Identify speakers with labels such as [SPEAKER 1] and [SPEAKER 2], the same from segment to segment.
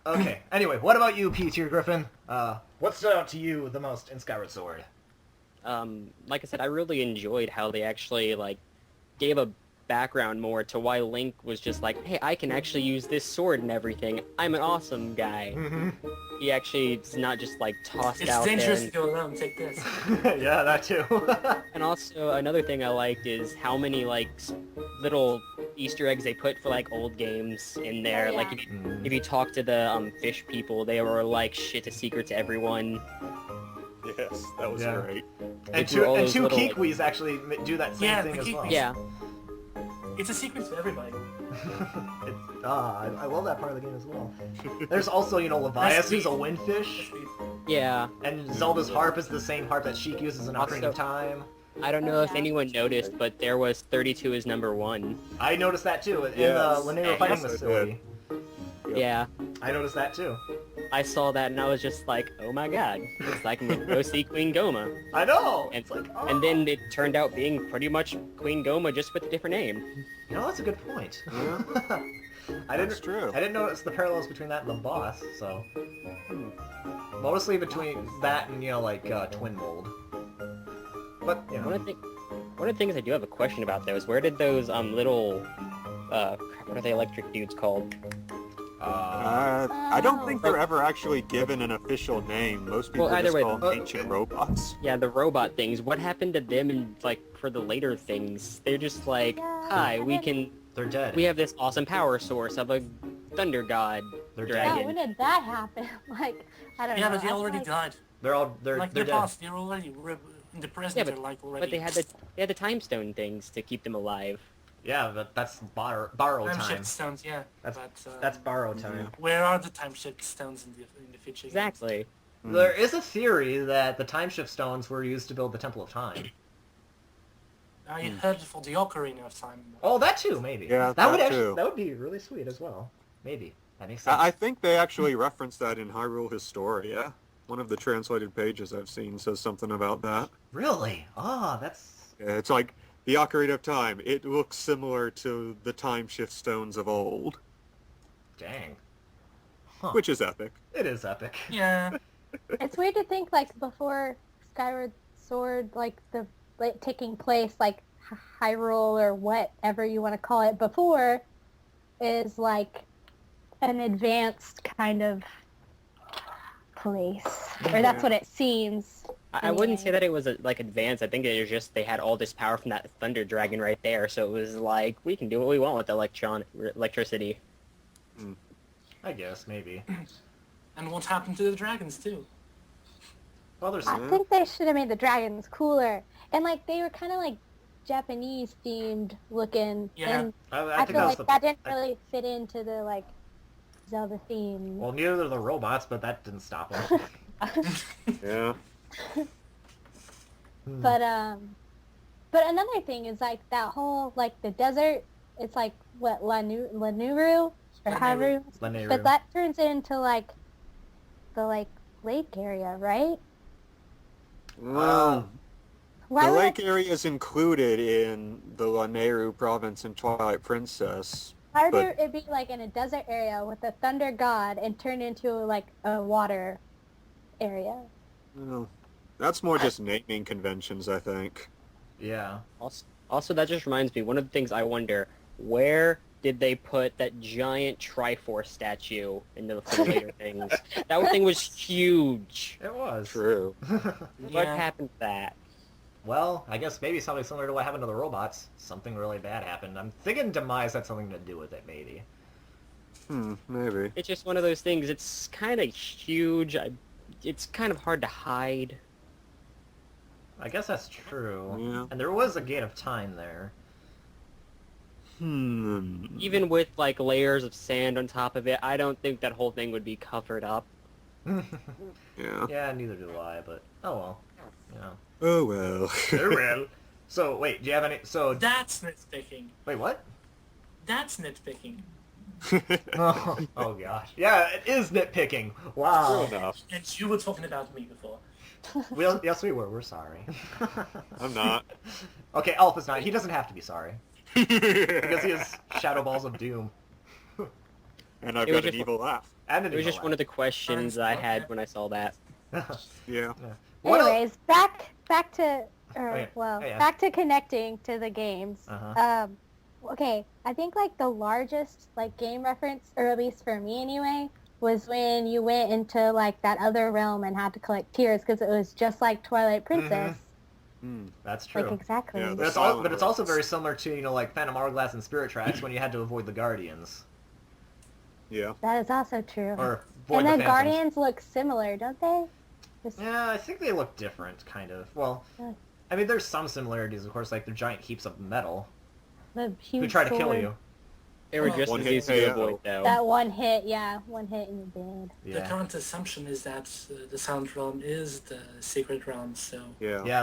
[SPEAKER 1] Okay. Anyway, what about you, Pea-Tear Griffin? What stood out to you the most in Skyward Sword?
[SPEAKER 2] Like I said, I really enjoyed how they actually, like, gave a background more to why Link was just like, hey, I can actually use this sword and everything. I'm an awesome guy.
[SPEAKER 1] Mm-hmm.
[SPEAKER 2] He actually is not just, like, tossed
[SPEAKER 3] It's
[SPEAKER 2] out there.
[SPEAKER 3] dangerous to go alone. Take this.
[SPEAKER 1] Yeah, that too.
[SPEAKER 2] And also, another thing I liked is how many, like, little Easter eggs they put for, like, old games in there.
[SPEAKER 4] Oh, yeah.
[SPEAKER 2] Like, if you talk to the, fish people, they were like, shit, a secret to everyone.
[SPEAKER 5] Yes, that was
[SPEAKER 1] Yeah.
[SPEAKER 5] great.
[SPEAKER 1] and
[SPEAKER 2] drew all
[SPEAKER 1] two
[SPEAKER 2] those little,
[SPEAKER 1] Kikwis actually do that same
[SPEAKER 3] Yeah,
[SPEAKER 1] thing
[SPEAKER 3] the
[SPEAKER 1] as well.
[SPEAKER 3] Kikwis.
[SPEAKER 2] Yeah.
[SPEAKER 3] It's a secret to everybody.
[SPEAKER 1] I love that part of the game as well. There's also, Levias, who's a windfish,
[SPEAKER 2] Yeah.
[SPEAKER 1] and Zelda's harp is the same harp that Sheik uses in Ocarina of Time.
[SPEAKER 2] I don't know if anyone noticed, but there was 32 as number 1.
[SPEAKER 1] I noticed that too, in
[SPEAKER 5] Yes.
[SPEAKER 1] the Lanero Fighting
[SPEAKER 5] Yes, I
[SPEAKER 1] Facility.
[SPEAKER 5] Yep.
[SPEAKER 2] Yeah.
[SPEAKER 1] I noticed that too.
[SPEAKER 2] I saw that and I was just like, oh my god. It's like, I'm gonna go see Queen Goma.
[SPEAKER 1] I know!
[SPEAKER 2] And,
[SPEAKER 1] It's like, oh.
[SPEAKER 2] and then it turned out being pretty much Queen Goma, just with a different name.
[SPEAKER 1] That's a good point.
[SPEAKER 5] Yeah. That's true.
[SPEAKER 1] I didn't notice the parallels between that and the boss, so... Mostly between that and, Twin Mold. But,
[SPEAKER 2] One of the things I do have a question about though is where did those little what are they electric dudes called?
[SPEAKER 5] I don't think they're ever actually given an official name. Most people
[SPEAKER 2] Well, either
[SPEAKER 5] just
[SPEAKER 2] way,
[SPEAKER 5] call them ancient robots.
[SPEAKER 2] Yeah, the robot things. What happened to them and like for the later things? They're just like, hi,
[SPEAKER 1] they're dead.
[SPEAKER 2] we have this awesome power source of a thunder god
[SPEAKER 1] They're
[SPEAKER 2] dragon.
[SPEAKER 4] Yeah, when did that happen? Like, I don't know.
[SPEAKER 3] Yeah, but they
[SPEAKER 4] I feel
[SPEAKER 3] already
[SPEAKER 4] like-
[SPEAKER 3] died.
[SPEAKER 1] They're
[SPEAKER 3] Like
[SPEAKER 1] they're
[SPEAKER 3] they're
[SPEAKER 1] dead.
[SPEAKER 3] past. They're already in the present.
[SPEAKER 2] Yeah,
[SPEAKER 3] they're like already.
[SPEAKER 2] But they had the time stone things to keep them alive.
[SPEAKER 1] Yeah, but that's borrow
[SPEAKER 3] time
[SPEAKER 1] time.
[SPEAKER 3] shift stones. Yeah.
[SPEAKER 1] That's borrow time.
[SPEAKER 3] Where are the time shift stones in the future? games?
[SPEAKER 2] Exactly.
[SPEAKER 1] There is a theory that the time shift stones were used to build the Temple of Time.
[SPEAKER 3] I heard for the Ocarina of Time.
[SPEAKER 1] Oh, that too, maybe.
[SPEAKER 5] Yeah,
[SPEAKER 1] that would
[SPEAKER 5] that
[SPEAKER 1] actually
[SPEAKER 5] too.
[SPEAKER 1] that would be really sweet as well. Maybe that makes sense.
[SPEAKER 5] I think they actually referenced that in Hyrule Historia. One of the translated pages I've seen says something about that.
[SPEAKER 1] Really? Ah, that's
[SPEAKER 5] Yeah, it's like, the Ocarina of Time, it looks similar to the time shift stones of old,
[SPEAKER 1] dang. Huh.
[SPEAKER 5] which is epic.
[SPEAKER 1] It is epic.
[SPEAKER 3] Yeah.
[SPEAKER 4] It's weird to think, like, before Skyward Sword, like, taking place, like, Hyrule or whatever you want to call it before is, like, an advanced kind of place. Or that's what it seems.
[SPEAKER 2] I wouldn't say that it was like advanced. I think it was just they had all this power from that thunder dragon right there, so it was like we can do what we want with electricity.
[SPEAKER 1] I guess maybe.
[SPEAKER 3] And what happened to the dragons too?
[SPEAKER 1] Well, there's
[SPEAKER 4] I think they should have made the dragons cooler. And, like, they were kind of, like, Japanese-themed looking.
[SPEAKER 3] Yeah.
[SPEAKER 4] And
[SPEAKER 1] I
[SPEAKER 4] I
[SPEAKER 1] think
[SPEAKER 4] feel
[SPEAKER 1] that's
[SPEAKER 4] like
[SPEAKER 1] the
[SPEAKER 4] that didn't really fit into the, like, Zelda theme.
[SPEAKER 1] well, neither are the robots, but that didn't stop them.
[SPEAKER 5] Yeah.
[SPEAKER 4] But another thing is, like, that whole, like, the desert, it's like, what, Lanuru? Or Hyrule?
[SPEAKER 1] Lanero.
[SPEAKER 4] But that turns into, like, the, like, lake area, right?
[SPEAKER 5] Well,
[SPEAKER 4] Why
[SPEAKER 5] the
[SPEAKER 4] would
[SPEAKER 5] lake area is included in the Lanero province in Twilight Princess.
[SPEAKER 4] Why would
[SPEAKER 5] but-
[SPEAKER 4] it be, like, in a desert area with a thunder god and turn into, like, a water area?
[SPEAKER 5] Well, that's more just naming conventions, I think.
[SPEAKER 1] Yeah.
[SPEAKER 2] Also, that just reminds me, one of the things I wonder, where did they put that giant Triforce statue in the later things? That thing was huge.
[SPEAKER 1] It was.
[SPEAKER 5] True.
[SPEAKER 2] What happened to that?
[SPEAKER 1] Well, I guess maybe something similar to what happened to the robots. Something really bad happened. I'm thinking Demise had something to do with it, maybe.
[SPEAKER 5] Maybe.
[SPEAKER 2] It's just one of those things, it's kind of huge, it's kind of hard to hide.
[SPEAKER 1] I guess that's true.
[SPEAKER 5] Yeah.
[SPEAKER 1] And there was a Gate of Time there.
[SPEAKER 2] Even with, like, layers of sand on top of it, I don't think that whole thing would be covered up.
[SPEAKER 5] Yeah.
[SPEAKER 1] Yeah, neither do I, but oh well. Yeah.
[SPEAKER 5] Oh well.
[SPEAKER 1] Oh well. So, wait, do you have any... So,
[SPEAKER 3] That's nitpicking.
[SPEAKER 1] wait, what?
[SPEAKER 3] That's nitpicking.
[SPEAKER 1] Oh gosh. Yeah, it is nitpicking. Wow.
[SPEAKER 5] Fair enough.
[SPEAKER 3] And you were talking about me before.
[SPEAKER 1] Yes, we were. We're sorry.
[SPEAKER 5] I'm not.
[SPEAKER 1] Okay, Alpha's not. He doesn't have to be sorry. Because he has Shadow Balls of Doom.
[SPEAKER 5] And I've
[SPEAKER 2] It was
[SPEAKER 5] got an
[SPEAKER 2] just-
[SPEAKER 5] evil laugh.
[SPEAKER 2] It was just one of the questions I had when I saw that.
[SPEAKER 5] Yeah.
[SPEAKER 1] What el-
[SPEAKER 4] Anyways, back to
[SPEAKER 1] yeah.
[SPEAKER 4] back to connecting to the games.
[SPEAKER 1] Uh-huh.
[SPEAKER 4] Okay, I think like the largest like game reference, or at least for me anyway, was when you went into like that other realm and had to collect tears because it was just like Twilight Princess.
[SPEAKER 1] That's true.
[SPEAKER 4] Like exactly.
[SPEAKER 5] Yeah,
[SPEAKER 1] But it's also very similar to, like Phantom Hourglass and Spirit Tracks when you had to avoid the Guardians.
[SPEAKER 5] Yeah.
[SPEAKER 4] That is also true.
[SPEAKER 1] Or avoid
[SPEAKER 4] And
[SPEAKER 1] the
[SPEAKER 4] the
[SPEAKER 1] Phantoms.
[SPEAKER 4] Guardians look similar, don't they? Just-
[SPEAKER 1] Yeah, I think they look different, kind of. Well,
[SPEAKER 4] Yeah.
[SPEAKER 1] I mean, there's some similarities, of course, like they're giant heaps of metal
[SPEAKER 4] The huge
[SPEAKER 1] who try to kill
[SPEAKER 4] sword.
[SPEAKER 1] you.
[SPEAKER 2] They were
[SPEAKER 3] Oh.
[SPEAKER 2] just
[SPEAKER 5] One
[SPEAKER 2] as
[SPEAKER 5] hit
[SPEAKER 2] easy to
[SPEAKER 5] KO.
[SPEAKER 2] avoid, though.
[SPEAKER 4] That one hit and you're dead.
[SPEAKER 3] The
[SPEAKER 1] Yeah.
[SPEAKER 3] current assumption is that the Silent Realm is the secret realm, so...
[SPEAKER 5] Yeah.
[SPEAKER 1] Yeah,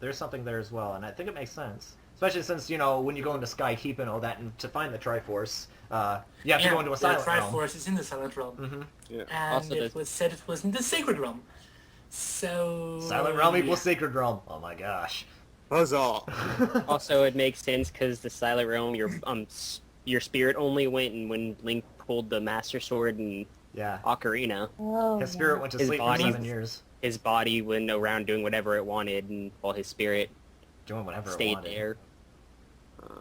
[SPEAKER 1] there's something there as well, and I think it makes sense. Especially since, when you go into Skykeep and all that, and to find the Triforce, you have to go into a Silent
[SPEAKER 3] the
[SPEAKER 1] Realm.
[SPEAKER 3] Triforce is in the Silent Realm.
[SPEAKER 1] Mm-hmm.
[SPEAKER 5] Yeah.
[SPEAKER 3] And
[SPEAKER 2] Also
[SPEAKER 3] it was said it was in the Sacred Realm. So...
[SPEAKER 1] Silent Realm equals Sacred Realm. Oh my gosh.
[SPEAKER 5] Huzzah!
[SPEAKER 2] Also, it makes sense because the Silent Realm, your spirit only went, and when Link pulled the Master Sword in
[SPEAKER 1] Yeah.
[SPEAKER 2] Ocarina,
[SPEAKER 4] Oh,
[SPEAKER 1] His spirit went to
[SPEAKER 2] His
[SPEAKER 1] sleep
[SPEAKER 2] body-
[SPEAKER 1] for 7 years,
[SPEAKER 2] his body went around doing whatever it wanted, and while his spirit
[SPEAKER 1] doing whatever it
[SPEAKER 2] stayed
[SPEAKER 1] wanted.
[SPEAKER 2] there.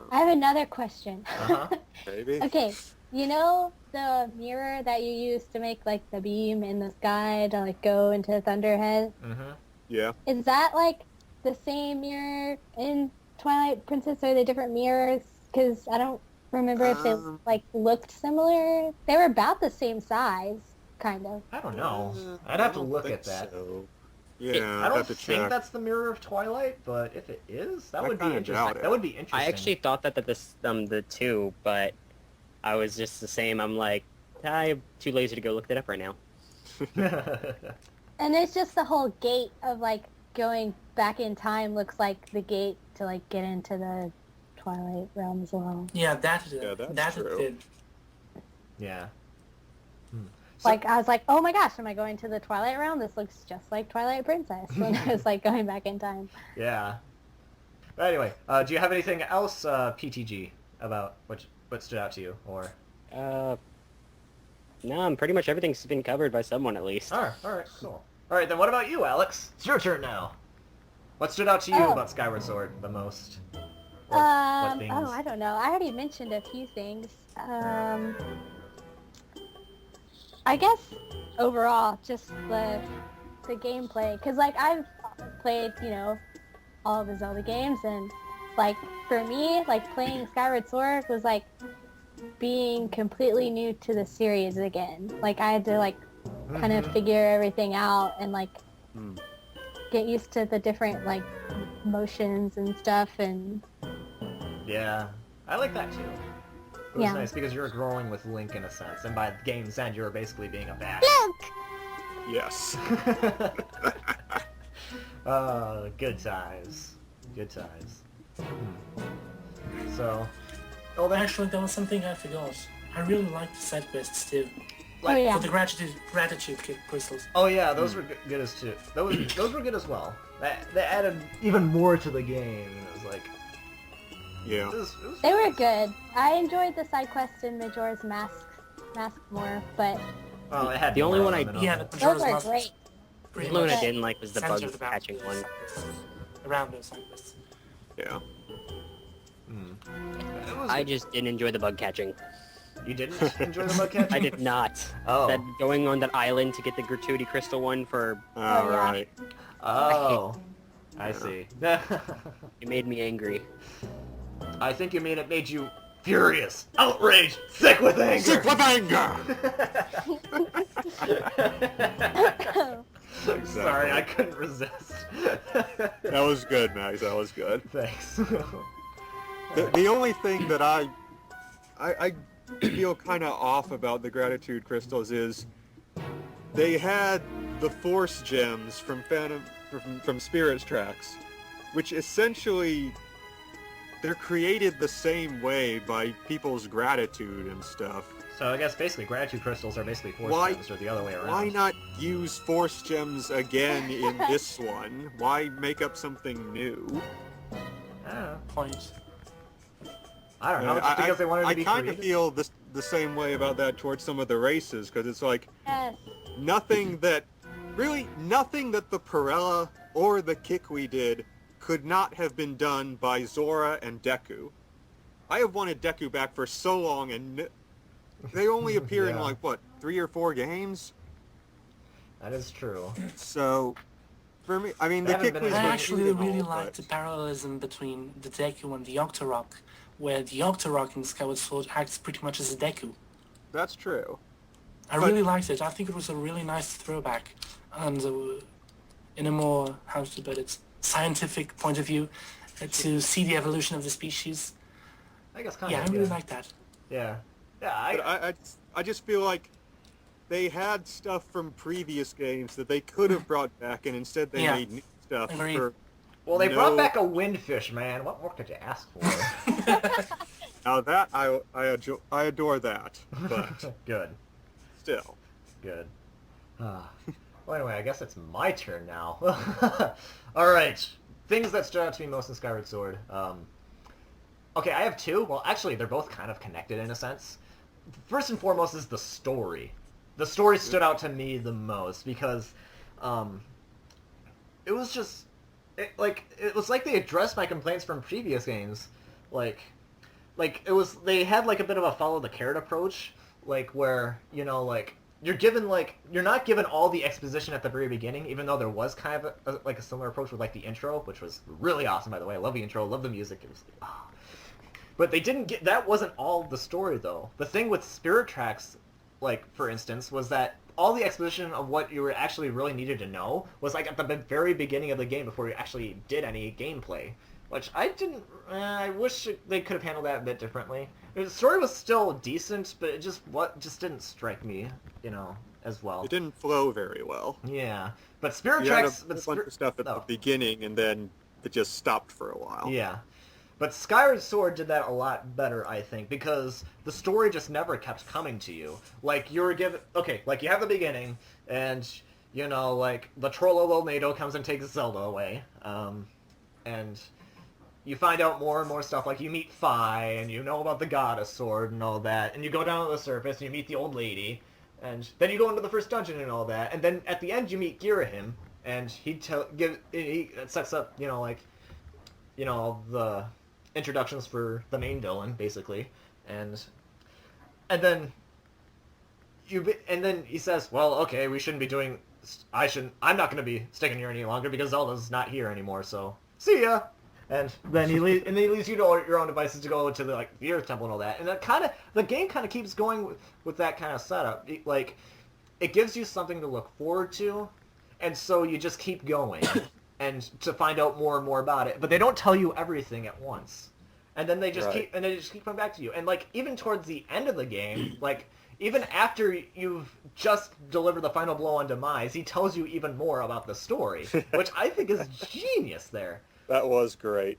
[SPEAKER 4] I have another question.
[SPEAKER 1] Uh-huh.
[SPEAKER 5] Maybe.
[SPEAKER 4] Okay, you know the mirror that you use to make like the beam in the sky to like go into Thunderhead?
[SPEAKER 1] Mm-hmm.
[SPEAKER 5] Yeah.
[SPEAKER 4] Is that like the same mirror in Twilight Princess, or are they different mirrors? Because I don't remember if they like looked similar. They were about the same size, kind of.
[SPEAKER 1] I don't know.
[SPEAKER 5] Uh,
[SPEAKER 1] I'd have to
[SPEAKER 5] I don't
[SPEAKER 1] look
[SPEAKER 5] think
[SPEAKER 1] at that.
[SPEAKER 5] so. Yeah,
[SPEAKER 1] I
[SPEAKER 5] I'd
[SPEAKER 1] don't
[SPEAKER 5] have to
[SPEAKER 1] think
[SPEAKER 5] check.
[SPEAKER 1] that's the mirror of Twilight, but if it is, that
[SPEAKER 5] I
[SPEAKER 1] would be
[SPEAKER 5] kinda
[SPEAKER 1] interesting.
[SPEAKER 5] doubt it.
[SPEAKER 1] That would be interesting.
[SPEAKER 2] I actually thought that the two, but I was just the same. I'm like, I'm too lazy to go look that up right now.
[SPEAKER 4] And it's just the whole gate of like going back in time looks like the gate to like get into the Twilight realm as well.
[SPEAKER 3] Yeah,
[SPEAKER 5] that's
[SPEAKER 3] that
[SPEAKER 5] true.
[SPEAKER 3] it did.
[SPEAKER 1] Yeah. So-
[SPEAKER 4] Like I was like, oh my gosh, am I going to the Twilight realm? This looks just like Twilight Princess when I was like going back in time.
[SPEAKER 1] Yeah. But anyway, do you have anything else, PTG, about what stood out to you, or?
[SPEAKER 2] No, pretty much everything's been covered by someone at least.
[SPEAKER 1] All right, cool. All right, then what about you, Alex? It's your turn now. What stood out to you
[SPEAKER 4] Oh.
[SPEAKER 1] about Skyward Sword the most? What things?
[SPEAKER 4] Oh, I don't know. I already mentioned a few things. I guess overall, just the gameplay, because like I've played, all of the Zelda games, and like for me, like playing Skyward Sword was like being completely new to the series again. Like I had to like kind of figure everything out and like get used to the different like motions and stuff, and
[SPEAKER 1] Yeah, I like that too. It was
[SPEAKER 4] Yeah.
[SPEAKER 1] nice because you were growing with Link in a sense, and by the game's end, you were basically being a bad.
[SPEAKER 5] Yes.
[SPEAKER 1] Good times. Good times. So, well then,
[SPEAKER 3] Actually, there was something I forgot. I really liked the side quests too.
[SPEAKER 1] like,
[SPEAKER 4] Oh, yeah.
[SPEAKER 3] For the gratitude crystals.
[SPEAKER 1] oh yeah, those were good as too. Those were good as well. They added even more to the game. It was like,
[SPEAKER 5] Yeah.
[SPEAKER 1] it was
[SPEAKER 4] they were good. I enjoyed the side quest in Majora's Mask more, but
[SPEAKER 1] well, it had
[SPEAKER 2] The only
[SPEAKER 1] more
[SPEAKER 2] one
[SPEAKER 1] of
[SPEAKER 2] I-
[SPEAKER 1] them and
[SPEAKER 3] Yeah,
[SPEAKER 1] all.
[SPEAKER 3] the
[SPEAKER 4] those
[SPEAKER 3] Majora's
[SPEAKER 4] are
[SPEAKER 3] Mask
[SPEAKER 4] great.
[SPEAKER 3] pretty
[SPEAKER 2] The only one I
[SPEAKER 3] much
[SPEAKER 2] didn't like was the bug
[SPEAKER 3] centered about
[SPEAKER 2] catching one.
[SPEAKER 3] around those side quests.
[SPEAKER 5] Yeah.
[SPEAKER 1] It was
[SPEAKER 2] I
[SPEAKER 1] good.
[SPEAKER 2] just didn't enjoy the bug catching.
[SPEAKER 1] You didn't enjoy the bug catching?
[SPEAKER 2] I did not.
[SPEAKER 1] Oh.
[SPEAKER 2] That going on that island to get the gratuity crystal one for
[SPEAKER 5] All
[SPEAKER 4] yeah.
[SPEAKER 5] right.
[SPEAKER 1] Oh. I see.
[SPEAKER 2] it made me angry.
[SPEAKER 1] I think you mean it made you furious, outraged, sick with anger.
[SPEAKER 5] Sick with anger!
[SPEAKER 1] Sorry, I couldn't resist.
[SPEAKER 5] That was good, Max. That was good.
[SPEAKER 1] Thanks.
[SPEAKER 5] The only thing that I feel kind of off about the gratitude crystals is they had the force gems from from Spirit's Tracks, which essentially they're created the same way by people's gratitude and stuff.
[SPEAKER 1] So I guess basically gratitude crystals are basically force
[SPEAKER 5] Why-
[SPEAKER 1] gems, or the other way around.
[SPEAKER 5] Why not use force gems again in this one? Why make up something new?
[SPEAKER 1] I don't know.
[SPEAKER 3] Point.
[SPEAKER 1] I don't know, just because they wanted to be
[SPEAKER 5] I kind of
[SPEAKER 1] creative.
[SPEAKER 5] feel the same way about that towards some of the races, because it's like
[SPEAKER 4] Yes.
[SPEAKER 5] nothing that the Pirella or the Kikwi did could not have been done by Zora and Deku. I have wanted Deku back for so long, and they only appear in
[SPEAKER 1] Yeah.
[SPEAKER 5] like, what, 3 or 4 games?
[SPEAKER 1] That is true.
[SPEAKER 5] So, for me, I mean,
[SPEAKER 1] They
[SPEAKER 5] the
[SPEAKER 1] haven't been
[SPEAKER 5] Kikwi's
[SPEAKER 1] as
[SPEAKER 3] I
[SPEAKER 1] been
[SPEAKER 3] actually
[SPEAKER 5] beautiful,
[SPEAKER 3] really
[SPEAKER 5] but-
[SPEAKER 3] like the parallelism between the Deku and the Octorok, where the Octorok in Skyward Sword acts pretty much as a Deku.
[SPEAKER 5] That's true.
[SPEAKER 3] I
[SPEAKER 5] But-
[SPEAKER 3] really liked it. I think it was a really nice throwback, and in a more, how to put it, scientific point of view, to see the evolution of the species.
[SPEAKER 1] I guess kind
[SPEAKER 3] Yeah, I
[SPEAKER 1] of.
[SPEAKER 3] really like that.
[SPEAKER 1] Yeah. Yeah,
[SPEAKER 5] But I just feel like they had stuff from previous games that they could have brought back, and instead they
[SPEAKER 3] Yeah.
[SPEAKER 5] made new stuff
[SPEAKER 3] Agreed.
[SPEAKER 5] for...
[SPEAKER 1] Well, they
[SPEAKER 5] No.
[SPEAKER 1] brought back a windfish, man. What more could you ask for?
[SPEAKER 5] Now that, I adore that, but
[SPEAKER 1] Good.
[SPEAKER 5] still.
[SPEAKER 1] Good. Well, anyway, I guess it's my turn now. Alright. Things that stood out to me most in Skyward Sword. Okay, I have 2. Well, actually, they're both kind of connected in a sense. First and foremost is the story. The story stood out to me the most because it was just... It was like they addressed my complaints from previous games. Like it was... They had like a bit of a follow the carrot approach. Like where, you know, like... You're not given all the exposition at the very beginning, even though there was kind of a similar approach with like the intro, which was really awesome, by the way. I love the intro, love the music. It was, But they didn't get, that wasn't all the story though. The thing with Spirit Tracks, like for instance, was that all the exposition of what you were actually really needed to know was like at the very beginning of the game before you actually did any gameplay. Which I didn't, I wish they could have handled that a bit differently. The story was still decent, but it just didn't strike me, you know, as well.
[SPEAKER 5] It didn't flow very well.
[SPEAKER 1] Yeah, but Spirit
[SPEAKER 5] You had
[SPEAKER 1] Tracks,
[SPEAKER 5] a bunch of stuff at the beginning, and then it just stopped for a while.
[SPEAKER 1] Yeah, but Skyward Sword did that a lot better, I think, because the story just never kept coming to you. Like you were given, okay, like you have the beginning, and you know, like the troll of Nado comes and takes Zelda away, and you find out more and more stuff, like you meet Fi, and you know about the Goddess Sword and all that, and you go down to the surface and you meet the old lady, and then you go into the first dungeon and all that, and then at the end you meet Girahim, and he sets up, you know, like, you know, the introductions for the main villain, basically, and then he says, well, okay, we shouldn't be doing, I'm not going to be sticking here any longer because Zelda's not here anymore, so see ya. And then he leaves you to your own devices to go to the Earth Temple and all that. And that the game kind of keeps going with that kind of setup. It gives you something to look forward to, and so you just keep going and to find out more and more about it. But they don't tell you everything at once, and then they just keep coming back to you. And even towards the end of the game, even after you've just delivered the final blow on Demise, he tells you even more about the story, which I think is genius there.
[SPEAKER 5] That was great.